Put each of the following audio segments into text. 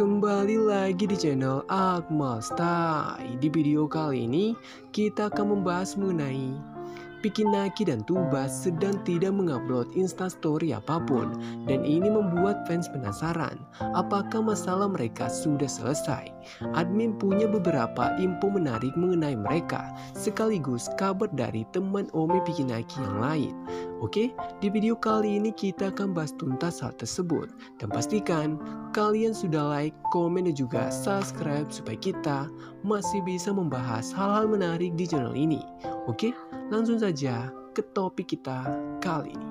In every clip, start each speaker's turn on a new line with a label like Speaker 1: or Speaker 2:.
Speaker 1: Kembali lagi di channel Akmal Style. Di video kali ini kita akan membahas mengenai Vicky Naki dan Tuba sedang tidak mengupload instastory apapun, dan ini membuat fans penasaran apakah masalah mereka sudah selesai. Admin punya beberapa info menarik mengenai mereka, sekaligus kabar dari teman Ome Vicky Naki yang lain. Oke, di video kali ini kita akan bahas tuntas hal tersebut, dan pastikan kalian sudah like, komen, dan juga subscribe supaya kita masih bisa membahas hal-hal menarik di channel ini. Oke, langsung saja ke topik kita kali ini.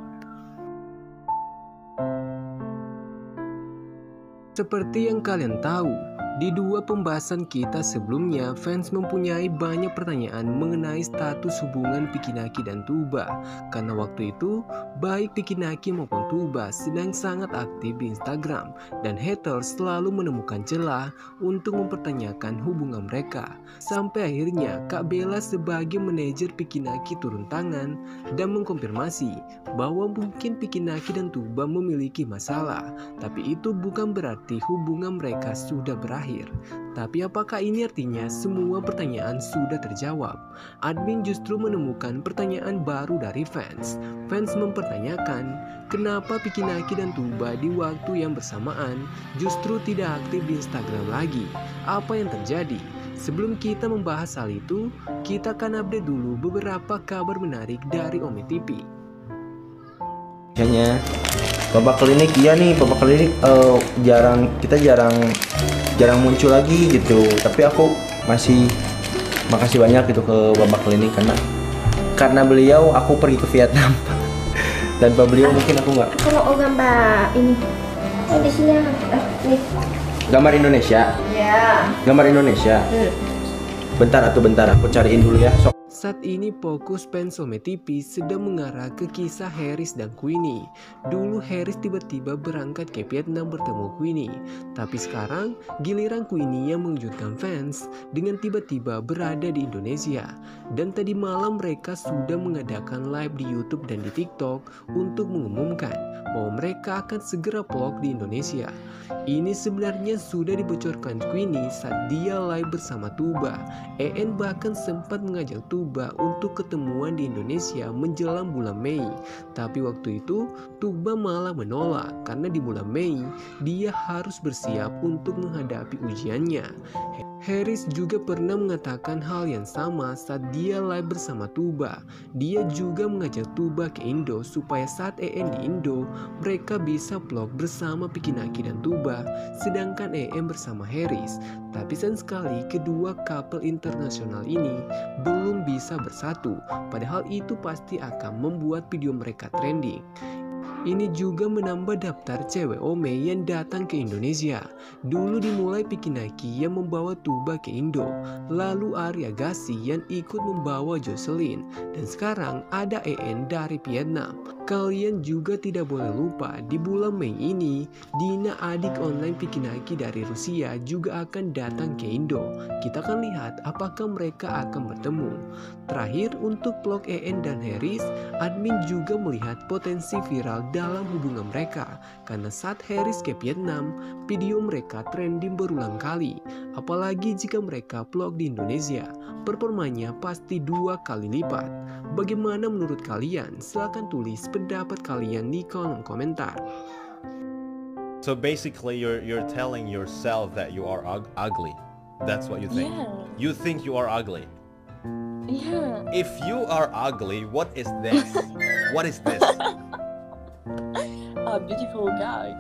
Speaker 1: Seperti yang kalian tahu, di dua pembahasan kita sebelumnya, fans mempunyai banyak pertanyaan mengenai status hubungan Vicky Naki dan Tuba. Karena waktu itu, baik Vicky Naki maupun Tuba sedang sangat aktif di Instagram, dan haters selalu menemukan celah untuk mempertanyakan hubungan mereka. Sampai akhirnya Kak Bella sebagai manajer Vicky Naki turun tangan dan mengkonfirmasi bahwa mungkin Vicky Naki dan Tuba memiliki masalah, tapi itu bukan berarti hubungan mereka sudah berakhir. Tapi apakah ini artinya semua pertanyaan sudah terjawab? Admin justru menemukan pertanyaan baru dari fans. Fans mempertanyakan kenapa Vicky Naki dan Tuba di waktu yang bersamaan justru tidak aktif di Instagram lagi. Apa yang terjadi? Sebelum kita membahas hal itu, kita akan update dulu beberapa kabar menarik dari Ome TV.
Speaker 2: Kayaknya Bapak Klinik, iya nih Bapak Klinik jarang muncul lagi gitu. Tapi aku masih makasih banyak gitu ke Bapak Klinik karena beliau aku pergi ke Vietnam. Tanpa beliau mungkin aku nggak.
Speaker 3: Kalau gambar ini, di sini nih.
Speaker 2: Gambar Indonesia.
Speaker 3: Ya.
Speaker 2: Gambar Indonesia. Bentar aku cariin dulu ya.
Speaker 1: Saat ini fokus fans Ome TV sedang mengarah ke kisah Harris dan Queenie. Dulu Harris tiba-tiba berangkat ke Vietnam bertemu Queenie, tapi sekarang giliran Queenie yang mengejutkan fans dengan tiba-tiba berada di Indonesia. Dan tadi malam mereka sudah mengadakan live di YouTube dan di TikTok untuk mengumumkan bahwa mereka akan segera vlog di Indonesia. Ini sebenarnya sudah dibocorkan Queenie saat dia live bersama Tuba. EN bahkan sempat mengajak Tuba untuk ketemuan di Indonesia menjelang bulan Mei. Tapi waktu itu Tuba malah menolak karena di bulan Mei dia harus bersiap untuk menghadapi ujiannya. Harris juga pernah mengatakan hal yang sama saat dia live bersama Tuba. Dia juga mengajak Tuba ke Indo supaya saat EN di Indo mereka bisa vlog bersama Vicky Naki dan Tuba, sedangkan EN bersama Harris. Tapi sayang sekali kedua couple internasional ini belum bisa bersatu, padahal itu pasti akan membuat video mereka trending. Ini juga menambah daftar cewek Ome yang datang ke Indonesia. Dulu dimulai Vicky Naki yang membawa Tuba ke Indo, lalu Arya Gassi yang ikut membawa Jocelyn, dan sekarang ada EN dari Vietnam. Kalian juga tidak boleh lupa di bulan Mei ini Dina, adik online Vicky Naki dari Rusia, juga akan datang ke Indo. Kita akan lihat apakah mereka akan bertemu. Terakhir untuk vlog EN dan Harris, admin juga melihat potensi viral dalam hubungan mereka, karena saat Harris ke Vietnam, video mereka trending berulang kali. Apalagi jika mereka vlog di Indonesia, performanya pasti 2 kali lipat. Bagaimana menurut kalian? Silahkan tulis pendapat kalian di kolom komentar.
Speaker 4: So basically you're telling yourself that you are ugly. That's what you think.
Speaker 5: Yeah.
Speaker 4: You think you are ugly.
Speaker 5: Yeah.
Speaker 4: If you are ugly, what is this? What is this?
Speaker 5: A beautiful guy.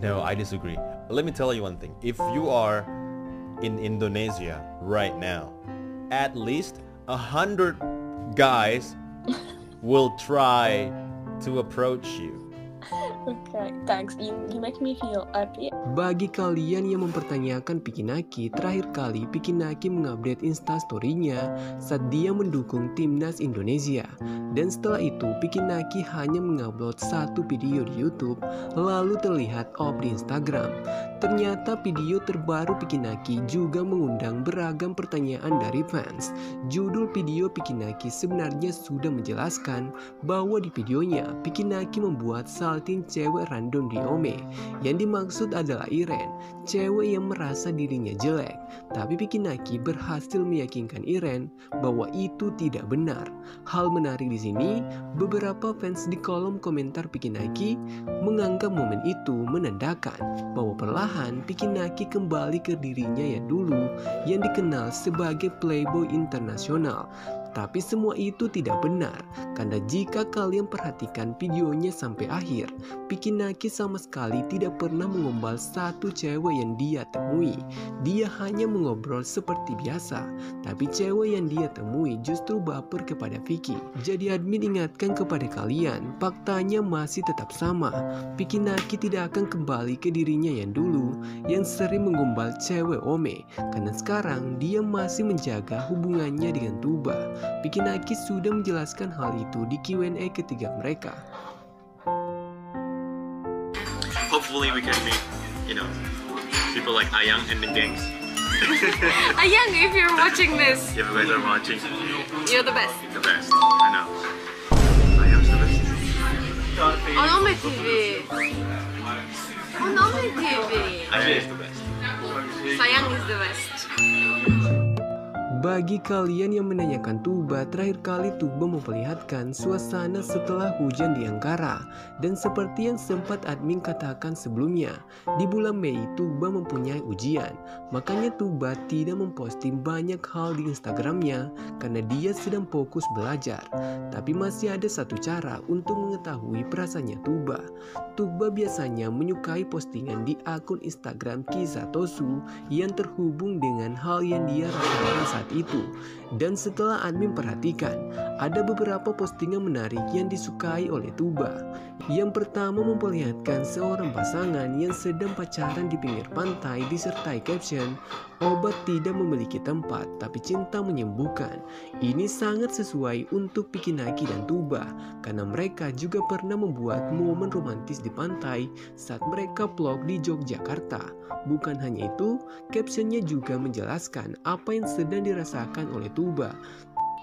Speaker 4: No, I disagree. Let me tell you one thing. If you are in Indonesia right now, at least 100 guys will try to approach you.
Speaker 5: Okay, thanks. You make me feel happy.
Speaker 1: Bagi kalian yang mempertanyakan Vicky Naki, terakhir kali Vicky Naki mengupdate instastory-nya saat dia mendukung timnas Indonesia. Dan setelah itu Vicky Naki hanya mengupload satu video di YouTube, lalu terlihat off di Instagram. Ternyata video terbaru Vicky Naki juga mengundang beragam pertanyaan dari fans. Judul video Vicky Naki sebenarnya sudah menjelaskan bahwa di videonya Vicky Naki membuat salting cewek random di Ome. Yang dimaksud adalah Iren, cewek yang merasa dirinya jelek. Tapi Pikinaki berhasil meyakinkan Iren bahwa itu tidak benar. Hal menarik di sini, beberapa fans di kolom komentar Pikinaki menganggap momen itu menandakan bahwa perlahan Pikinaki kembali ke dirinya yang dulu yang dikenal sebagai playboy internasional. Tapi semua itu tidak benar, karena jika kalian perhatikan videonya sampai akhir, Pikinaki sama sekali tidak pernah mengombal satu cewek yang dia temui. Dia hanya mengobrol seperti biasa, tapi cewek yang dia temui justru baper kepada Vicky. Jadi admin ingatkan kepada kalian, faktanya masih tetap sama. Pikinaki tidak akan kembali ke dirinya yang dulu, yang sering mengombal cewek Ome, karena sekarang dia masih menjaga hubungannya dengan Tuba. Pikinaki sudah menjelaskan hal itu di Q&A ketiga mereka.
Speaker 6: Hopefully we can meet, people like Ayang and the gangs.
Speaker 5: Ayang, if you're watching this,
Speaker 6: If you guys are watching,
Speaker 5: you're the best.
Speaker 6: the best. I know. Ayang's the best.
Speaker 5: On Ome TV. On Ome TV.
Speaker 6: Ayang is the best.
Speaker 5: Sayang is the best.
Speaker 1: Bagi kalian yang menanyakan Tuba, terakhir kali Tuba memperlihatkan suasana setelah hujan di Ankara. Dan seperti yang sempat admin katakan sebelumnya, di bulan Mei Tuba mempunyai ujian. Makanya Tuba tidak memposting banyak hal di Instagramnya karena dia sedang fokus belajar. Tapi masih ada satu cara untuk mengetahui perasaannya Tuba. Tuba biasanya menyukai postingan di akun Instagram Kisah Tosu yang terhubung dengan hal yang dia rasakan saat itu. Dan setelah admin perhatikan, ada beberapa postingan menarik yang disukai oleh Tuba. Yang pertama memperlihatkan seorang pasangan yang sedang pacaran di pinggir pantai disertai caption, "Obat tidak memiliki tempat, tapi cinta menyembuhkan." Ini sangat sesuai untuk Pikinaki dan Tuba, karena mereka juga pernah membuat momen romantis di pantai saat mereka vlog di Yogyakarta. Bukan hanya itu, captionnya juga menjelaskan apa yang sedang dirasakan oleh Tuba.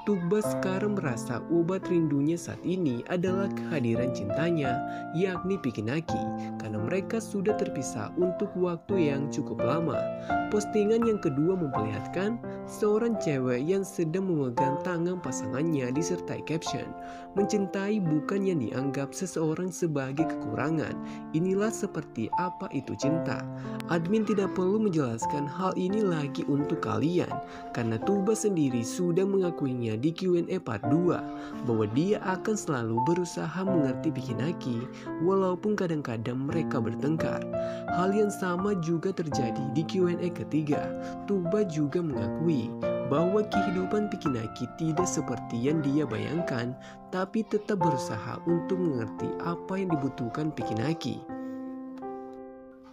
Speaker 1: Tuba sekarang merasa obat rindunya saat ini adalah kehadiran cintanya, yakni Pikinaki, karena mereka sudah terpisah untuk waktu yang cukup lama. Postingan yang kedua memperlihatkan seorang cewek yang sedang memegang tangan pasangannya disertai caption, "Mencintai bukan yang dianggap seseorang sebagai kekurangan. Inilah seperti apa itu cinta." Admin tidak perlu menjelaskan hal ini lagi untuk kalian, karena Tuba sendiri sudah mengakuinya di Q&A part 2 bahwa dia akan selalu berusaha mengerti Pikinaki walaupun kadang-kadang mereka bertengkar. Hal yang sama juga terjadi di Q&A ketiga. Tuba juga mengakui bahwa kehidupan Pikinaki tidak seperti yang dia bayangkan, tapi tetap berusaha untuk mengerti apa yang dibutuhkan Pikinaki.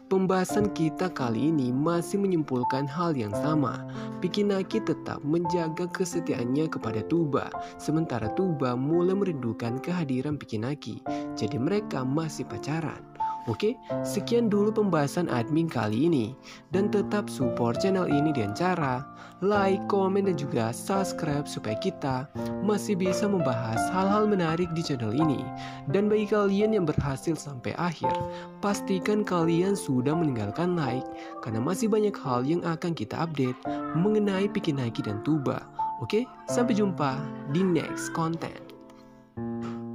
Speaker 1: Pembahasan kita kali ini masih menyimpulkan hal yang sama. Pikinaki tetap menjaga kesetiaannya kepada Tuba, sementara Tuba mulai merindukan kehadiran Pikinaki. Jadi mereka masih pacaran. Oke, sekian dulu pembahasan admin kali ini. Dan tetap support channel ini dengan cara like, komen, dan juga subscribe supaya kita masih bisa membahas hal-hal menarik di channel ini. Dan bagi kalian yang berhasil sampai akhir, pastikan kalian sudah meninggalkan like, karena masih banyak hal yang akan kita update mengenai Pikinaki dan Tuba. Oke, sampai jumpa di next content.